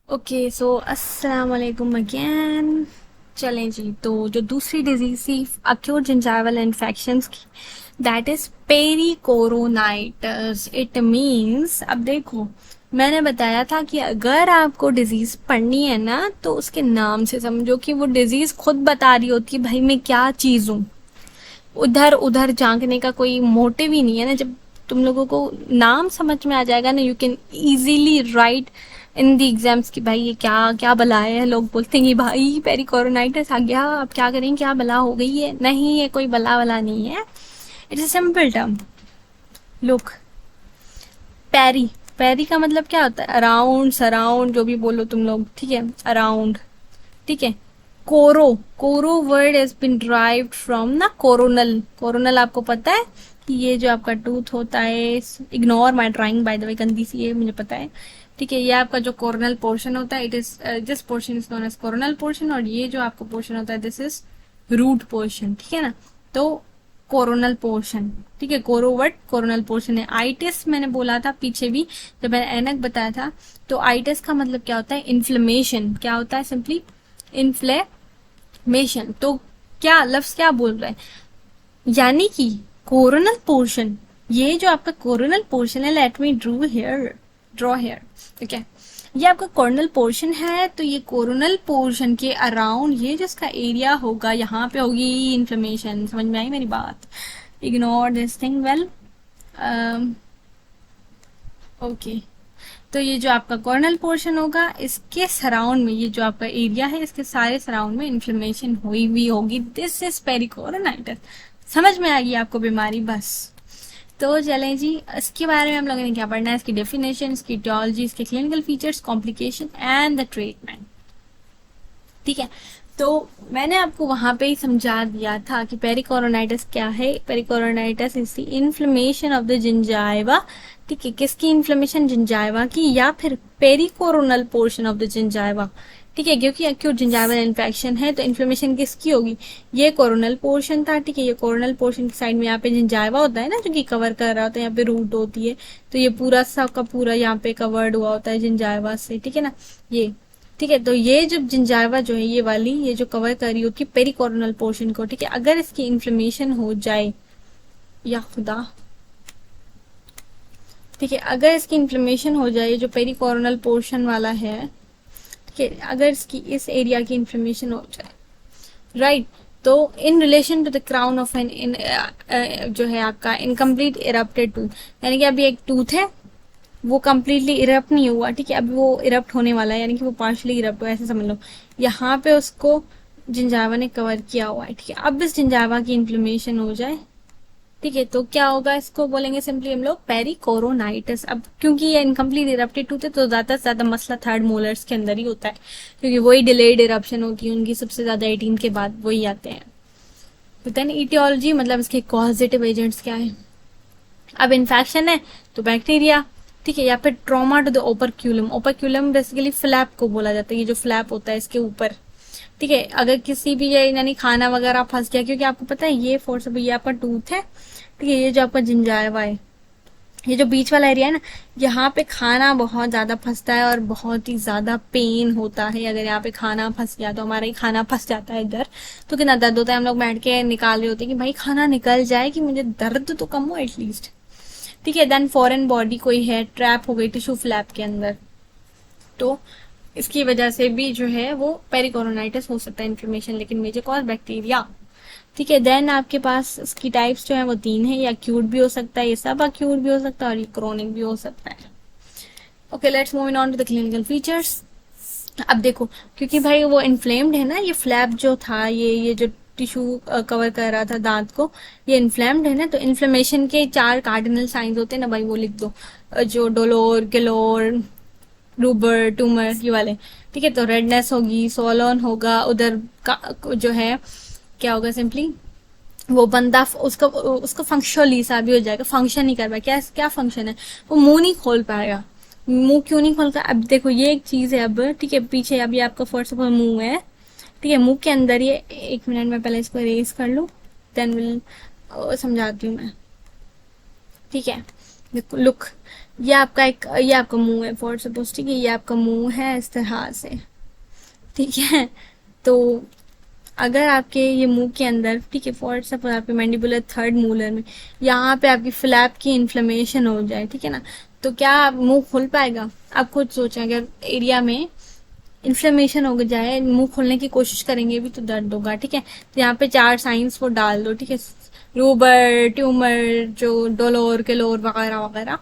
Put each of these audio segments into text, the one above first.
Okay so अस्सलाम वालेकुम again. चलें जी, तो जो दूसरी डिजीज थी अक्यूट जिंजाइवल इन्फेक्शंस की, that is pericoronitis. It means, अब देखो, मैंने बताया था कि अगर आपको डिजीज पढ़नी है ना तो उसके नाम से समझो कि वो डिजीज खुद बता रही होती है भाई मैं क्या चीज हूँ। उधर उधर झांकने का कोई मोटिव ही नहीं है ना। जब तुम लोगों को नाम समझ में आ जाएगा ना, you can easily right in the exams कि भाई ये क्या क्या बला है। लोग बोलते हैं कि भाई पेरिकोरोनाइटिस आ गया, अब क्या करें, क्या बला हो गई है। नहीं, ये कोई बला वाला नहीं है, it's a simple term. Look, peri, peri का मतलब क्या होता है? अराउंड, सराउंड, जो भी बोलो तुम लोग, ठीक है, अराउंड, ठीक है। Coro, coro word has been derived from ना कोरोनल। कोरोनल आपको पता है कि ये जो आपका टूथ होता है, ignore my drawing by the way, गंदी सी है मुझे पता है, ठीक है। ये आपका जो कोरोनल पोर्शन होता है, it is this portion is known as coronal portion, और ये जो आपका पोर्शन होता है दिस इज रूट पोर्शन, ठीक है ना। तो कोरोनल पोर्शन, ठीक है, कोरोवट कोरोनल पोर्शन है। आइटिस मैंने बोला था पीछे भी जब मैंने एनक बताया था, तो आइटिस का मतलब क्या होता है? इन्फ्लेमेशन। क्या होता है? Simply inflammation. तो क्या लफ्ज क्या बोल रहा है? यानी कि कोरोनल पोर्शन, ये जो आपका कोरोनल पोर्शन है, लेट मी ड्रॉ हेयर, ठीक है। ये आपका कोरोनल पोर्शन है, तो ये कोरोनल पोर्शन के अराउंड ये जो इसका एरिया होगा, यहाँ पे होगी इन्फ्लेमेशन। समझ में आई मेरी बात? Ignore this thing, well, okay. तो ये जो आपका कॉर्नल पोर्शन होगा, इसके सराउंड में ये जो आपका एरिया है, इसके सारे सराउंड में इन्फ्लेमेशन हुई हुई होगी। This is pericoronitis. समझ में आ गई आपको बीमारी? बस। तो चलें जी, इसके बारे में हम लोगों ने क्या पढ़ना है? इसकी डेफिनेशन, इसकी etiology, इसके clinical features, complication and the treatment, ठीक है। तो मैंने आपको वहां पे ही समझा दिया था कि पेरिकोरोनाइटिस क्या है। Pericoronitis is the inflammation of the gingiva, ठीक है। किसकी इन्फ्लेमेशन? जिंजाइवा की, या फिर pericoronal portion of the gingiva, ठीक है। क्योंकि एक्यूट जिंजाइवल इन्फेक्शन है तो इन्फ्लेमेशन किसकी होगी? ये कोरोनल पोर्शन था, ठीक है। ये कोरोनल पोर्शन की साइड में यहाँ पे जिंजाइवा होता है ना, जो कि कवर कर रहा होता है, यहाँ पे रूट होती है, तो ये पूरा सब का पूरा यहाँ पे कवर्ड हुआ होता है जिंजाइवा से, ठीक है ना। ये, ठीक है। तो ये जो जिंजाइवा जो है, ये वाली, ये जो कवर कर रही होगी पेरिकोरोनल पोर्शन को, ठीक है, अगर इसकी इन्फ्लेमेशन हो जाए, या खुदा, ठीक है, अगर इसकी इन्फ्लेमेशन हो जाए, जो पेरिकोरोनल पोर्शन वाला है, ठीक है, अगर इसकी इस एरिया की इन्फ्लेमेशन हो जाए, राइट, तो in relation to the crown of an जो है आपका इनकम्प्लीट इरप्टेड टूथ, यानी कि अभी एक टूथ है, वो कम्प्लीटली इरप्ट नहीं हुआ, ठीक है, अभी वो इरप्ट होने वाला है, यानी कि वो पार्शली इरप्ट हुआ, ऐसे समझ लो। यहाँ पे उसको जिंजावा ने कवर किया हुआ है, ठीक है। अब इस जिंजावा की इन्फ्लेमेशन हो जाए, ठीक है, तो क्या होगा? इसको बोलेंगे सिंपली हम लोग पेरिकोरोनाइटिस। अब क्योंकि ये इनकम्प्लीट इरप्टेड टूथ है, तो ज्यादा से ज्यादा मसला थर्ड मोलर्स के अंदर ही होता है, क्योंकि वही डिलेड इरप्शन होती है उनकी, सबसे ज्यादा 18 के बाद वही आते हैं। तो देन इटियोलॉजी, मतलब इसके कॉजेटिव एजेंट्स क्या है? अब इन्फेक्शन है तो बैक्टीरिया, ठीक है, या फिर trauma to the operculum. Operculum basically flap को बोला जाता है, ये जो फ्लैप होता है इसके ऊपर, ठीक है। अगर किसी भी ये यानी खाना वगैरह फंस गया, क्योंकि आपको पता है ये फोर्स, ये आपका टूथ है, ठीक है, ये जो आपका जिंजाइवा है, ये जो बीच वाला एरिया है ना, यहाँ पे खाना बहुत ज्यादा फंसता है और बहुत ही ज्यादा पेन होता है। अगर यहाँ पे खाना फंस गया तो हमारा ही खाना फंस जाता है इधर, तो कितना दर्द होता है। हम लोग बैठ के निकाल रहे होते हैं कि भाई खाना निकल जाए, कि मुझे दर्द तो कम हो एटलीस्ट, ठीक है। देन फॉरेन बॉडी कोई है, ट्रैप हो गई टिश्यू फ्लैप के अंदर, तो इसकी वजह से भी जो है वो पेरिकोरोनाइटिस हो सकता है इन्फ्लेमेशन, लेकिन मेजर कॉज बैक्टीरिया, ठीक है। देन आपके पास इसकी टाइप्स जो है वो 3 है, ये अक्यूट भी हो सकता है, ये सब अक्यूट भी हो सकता है, और ये क्रोनिक भी हो सकता है। Okay, let's move on to the clinical features. अब देखो, क्योंकि भाई वो इन्फ्लेम्ड है ना, ये फ्लैप जो था, ये जो टिश्यू कवर कर रहा था दांत को, ये इन्फ्लेम्ड है ना, तो इन्फ्लेमेशन के 4 कार्डिनल साइंस होते हैं ना भाई, वो लिख दो, जो डोलोर, गिलोर, रूबर, ट्यूमर, ये वाले, ठीक है। तो रेडनेस होगी, सोलोन होगा, उधर का जो है क्या होगा? सिंपली वो बंदा उसका उसका फंक्शनली सा भी हो जाएगा, फंक्शन नहीं कर पाएगा। क्या क्या फंक्शन है? वो मुंह नहीं खोल पाएगा। मुंह क्यों नहीं खोलता? अब देखो, ये एक चीज है, अब ठीक है, पीछे अभी आपका फर्स्ट ऑफ ऑल मुंह है, ठीक है, मुंह के अंदर ये, एक मिनट में पहले इसको रेस कर लूँ, देन विल समझाती हूँ मैं, ठीक है। लुक, ये आपका मुंह है फॉर सपोज, ठीक है, ये आपका मुंह है इस तरह से, ठीक है। तो अगर आपके ये मुंह के अंदर, ठीक है, फॉर सपोज आपके मैंडिबुलर थर्ड मूलर में यहाँ पे आपकी फ्लैप की इन्फ्लेमेशन हो जाए, ठीक है ना, तो क्या मुंह खुल पाएगा? आप खुद सोचें, अगर एरिया में इन्फ्लेमेशन हो जाए, मुंह खोलने की कोशिश करेंगे भी तो दर्द होगा, ठीक है। तो यहाँ पे 4 साइंस वो डाल दो, ठीक है, रूबर, ट्यूमर, जो डोलोर केलोर वगैरह वगैरह,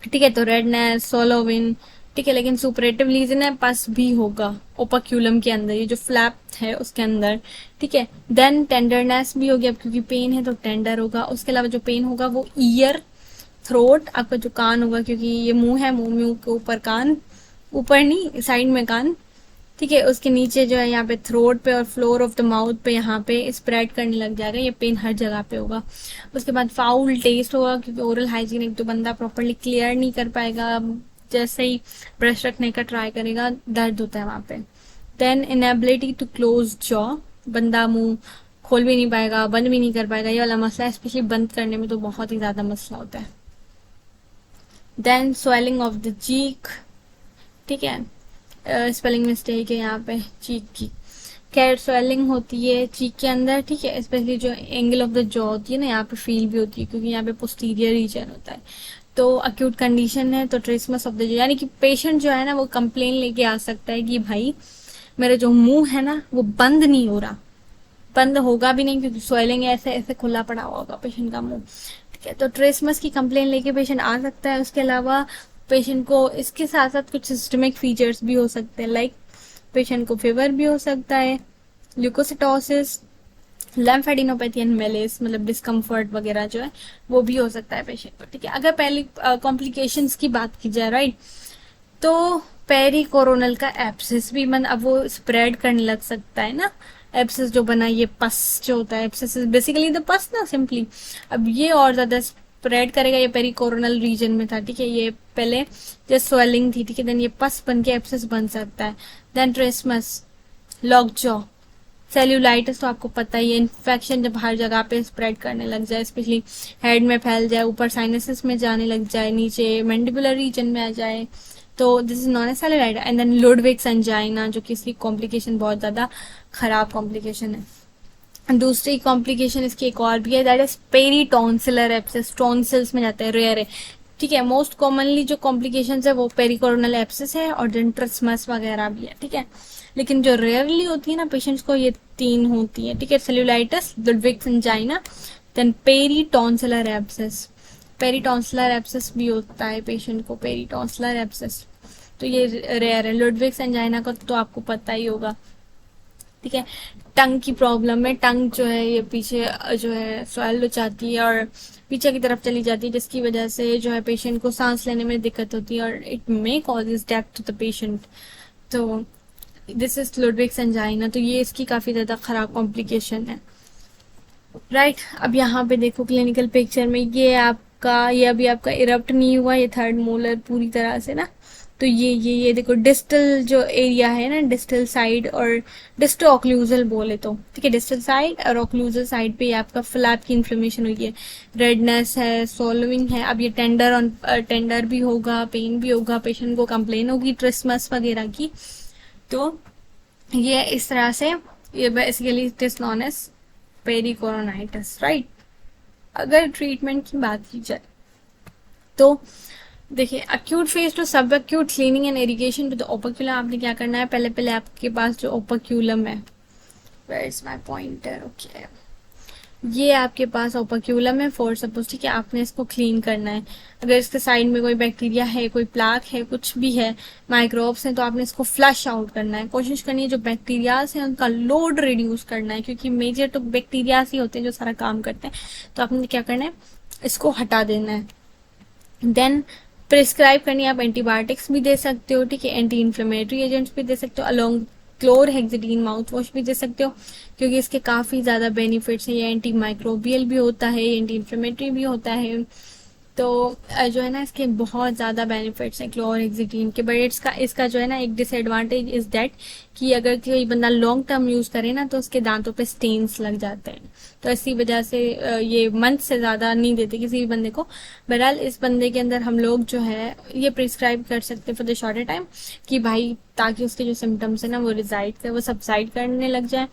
ठीक है। तो रेडनेस, सोलोविन, ठीक है, लेकिन सुपरेटिव लीजन है, पस भी होगा ओपाक्यूलम के अंदर, ये जो फ्लैप है उसके अंदर, ठीक है। देन टेंडरनेस भी होगी, अब क्योंकि पेन है तो टेंडर होगा। उसके अलावा जो पेन होगा वो ईयर, थ्रोट, आपका जो कान होगा, क्योंकि ये मुंह है, मुंह के ऊपर कान, ऊपर नहीं साइड में कान, ठीक है, उसके नीचे जो है यहाँ पे थ्रोट पे और फ्लोर ऑफ द माउथ पे यहाँ पे स्प्रेड करने लग जाएगा, ये पेन हर जगह पे होगा। उसके बाद फाउल टेस्ट होगा, क्योंकि ओरल हाइजीन एक तो बंदा प्रॉपरली क्लियर नहीं कर पाएगा, जैसे ही ब्रश रखने का ट्राई करेगा दर्द होता है वहां पे। Then inability to close jaw, बंदा मुंह खोल भी नहीं पाएगा, बंद भी नहीं कर पाएगा, ये वाला मसला है, स्पेशली बंद करने में तो बहुत ही ज्यादा मसला होता है। Then swelling of the cheek, ठीक है, स्पेलिंग मिस्टेक है यहाँ पे, चीक की कैर स्वेलिंग होती है चीक के अंदर, ठीक है, स्पेशली जो एंगल ऑफ द जॉ होती है ना, यहाँ पे फील भी होती है, क्योंकि यहाँ पे पोस्टीरियर रीजन होता है। तो अक्यूट कंडीशन है, तो ट्रेसमस ऑफ द जॉ, यानी कि पेशेंट जो है ना वो कंप्लेन लेके आ सकता है कि भाई मेरा जो मुंह है ना वो बंद नहीं हो रहा, बंद होगा भी नहीं, क्योंकि स्वेलिंग ऐसे ऐसे खुला पड़ा होगा पेशेंट का मुंह, ठीक है। तो ट्रेसमस की कंप्लेन लेके पेशेंट आ सकता है। उसके अलावा पेशेंट को इसके साथ साथ कुछ सिस्टमिक फीचर्स भी हो सकते हैं, लाइक पेशेंट को फीवर भी हो सकता है, ल्यूकोसिटोसिस, लैम्फेडिनोपैथी एंड मेलेस, मतलब डिस्कम्फर्ट वगैरह जो है वो भी हो सकता है पेशेंट को, ठीक है। अगर पहली कॉम्प्लिकेशंस की बात की जाए, राइट, तो पेरी कोरोनल का एप्सिस भी अब वो स्प्रेड करने लग सकता है ना, एप्सिस जो बना, ये पस जो होता है, एप्सिस इज बेसिकली द पस ना, सिंपली। अब ये और ज्यादा स्प्रेड करेगा, ये पेरी कोरोनल रीजन में था, ठीक है, ये पहले जस्ट स्वेलिंग थी, ठीक है, देन ये पस बन के एप्सिस बन सकता है। देन ट्रेसमस, लॉक जॉ, सेल्यूलाइटिस तो आपको पता ही है, इन्फेक्शन जब हर जगह पे स्प्रेड करने लग जाए, स्पेशली हेड में फैल जाए, ऊपर साइनसिस में जाने लग जाए, नीचे मैंडिबुलर रीजन में आ जाए, तो this is known as cellulitis. And then Ludwig's angina, जो कि इसकी कॉम्प्लिकेशन बहुत ज्यादा खराब कॉम्प्लिकेशन है। दूसरी कॉम्प्लिकेशन इसकी एक और भी है, दैट इज पेरीटॉन्सिलर एप्सिस, टॉन्सिल्स में जाते हैं, रेयर है, ठीक है। मोस्ट कॉमनली जो कॉम्प्लिकेशंस है वो पेरिकोरोनल एप्सिस है और देन ट्रिस्मस वगैरह भी है, ठीक है। लेकिन जो रेयरली होती है ना पेशेंट्स को, ये 3 होती है, ठीक है, cellulitis, Ludwig's angina, then peritonsillar abscess. Peritonsillar abscess भी होता है पेशेंट को, पेरीटॉन्सिलर एप्सिस, तो ये रेयर है। लुडविग्स एंजाइना का तो आपको पता ही होगा, ठीक है। टंग की प्रॉब्लम है, टंग जो है ये पीछे जो है स्वेल हो जाती है और पीछे की तरफ चली जाती है, जिसकी वजह से जो है पेशेंट को सांस लेने में दिक्कत होती है और it may causes death to the patient. तो दिस इज लुडविग्स एंजाइना, तो ये इसकी काफी ज्यादा खराब कॉम्प्लिकेशन है, राइट। अब यहाँ पे देखो क्लिनिकल पिक्चर में, ये अभी आपका इरप्ट नहीं हुआ, ये थर्ड मोलर पूरी तरह से ना, तो ये देखो डिस्टल जो एरिया है ना, डिस्टल साइड और डिस्टो ऑक्लूजल बोले तो, ठीक है, डिस्टल साइड और ऑक्लूजल साइड पे आपका फ्लैप की इन्फ्लेमेशन हुई है, रेडनेस है, सोलोविंग है। अब ये टेंडर भी होगा, पेन भी होगा, पेशेंट को कंप्लेन होगी ट्रिस्मस वगैरह की। तो ये इस तरह से, ये basically it is known as pericoronitis, right. अगर ट्रीटमेंट की बात की जाए तो देखिए, acute phase to sub acute cleaning and irrigation to the operculum, आपने क्या करना है, पहले आपके पास जो ओपर्क्यूलम है, where is my pointer, okay, ये आपके पास ओपर्क्यूलम है फॉर सपोज, ठीक है, आपने इसको क्लीन करना है। अगर इसके साइड में कोई बैक्टीरिया है, कोई प्लाक है, कुछ भी है, माइक्रोब्स हैं, तो आपने इसको फ्लश आउट करना है, कोशिश करनी है जो बैक्टीरियाज हैं उनका लोड रिड्यूस करना है, क्योंकि मेजर तो बैक्टीरियाज ही होते हैं जो सारा काम करते हैं। तो आपने क्या करना है, इसको हटा देना है। देन प्रिस्क्राइब करनी है, आप एंटीबायोटिक्स भी दे सकते हो, ठीक है, एंटी इन्फ्लेमेटरी एजेंट्स भी दे सकते हो, अलोंग क्लोरहेक्सिडीन माउथ वॉश भी दे सकते हो, क्योंकि इसके काफी ज्यादा बेनिफिट्स है। ये एंटी माइक्रोबियल भी होता है, एंटी इन्फ्लेमेटरी भी होता है। तो जो है ना इसके बहुत ज़्यादा बेनिफिट्स हैं क्लोरहेक्सिडिन के, बट इसका जो है ना एक डिसएडवांटेज इज दैट कि अगर कोई बंदा लॉन्ग टर्म यूज़ करे ना तो उसके दांतों पे स्टेन्स लग जाते हैं, तो इसी वजह से ये मंथ से ज़्यादा नहीं देते किसी भी बंदे को। बहरहाल इस बंदे के अंदर हम लोग जो है ये प्रिस्क्राइब कर सकते हैं फॉर द शॉर्टर टाइम कि भाई ताकि उसके जो सिम्टम्स है ना वो वो सबसाइड करने लग जाए।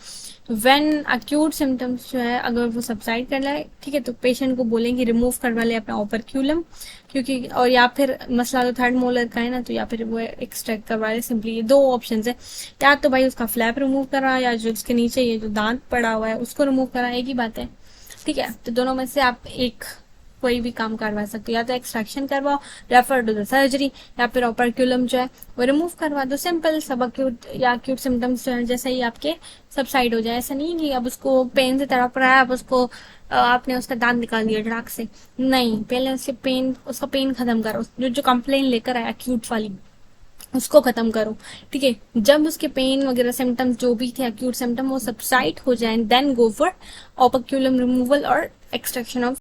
व्हेन अक्यूट सिम्टम्स जो है अगर वो सबसाइड कर लाए, ठीक है, तो पेशेंट को बोलेंगे रिमूव करवा ले अपना ओपर्क्यूलम, क्योंकि और या फिर मसला तो थर्ड मोलर का है ना, तो या फिर वो एक्सट्रैक्ट करवा ले सिंपली। ये दो ऑप्शन है, या तो भाई उसका फ्लैप रिमूव करा या जो उसके नीचे ये जो दांत पड़ा हुआ है उसको रिमूव करा, एक ही बात है, ठीक है। तो दोनों में से आप एक कोई भी काम करवा सकते हो, या तो एक्सट्रैक्शन करवाओ, रेफर टू द सर्जरी, या फिर ओपर्क्यूलम जो है वो रिमूव करवा दो। सिंपल सब अक्यूट या अक्यूट सिम्टम्स जो है जैसे ही आपके सबसाइड हो जाए। ऐसा नहीं कि अब उसको पेन से तड़प रहा है, अब उसको आपने उसका दांत निकाल दिया ड्राक से, नहीं, पहले उसका पेन खत्म करो, जो कंप्लेन लेकर आया अक्यूट वाली उसको खत्म करो, ठीक है। जब उसके पेन वगैरह सिम्टम्स जो भी थे अक्यूट सिम्टम वो सबसाइड हो जाए, देन गो फॉर ओपर्क्यूलम रिमूवल और एक्सट्रैक्शन ऑफ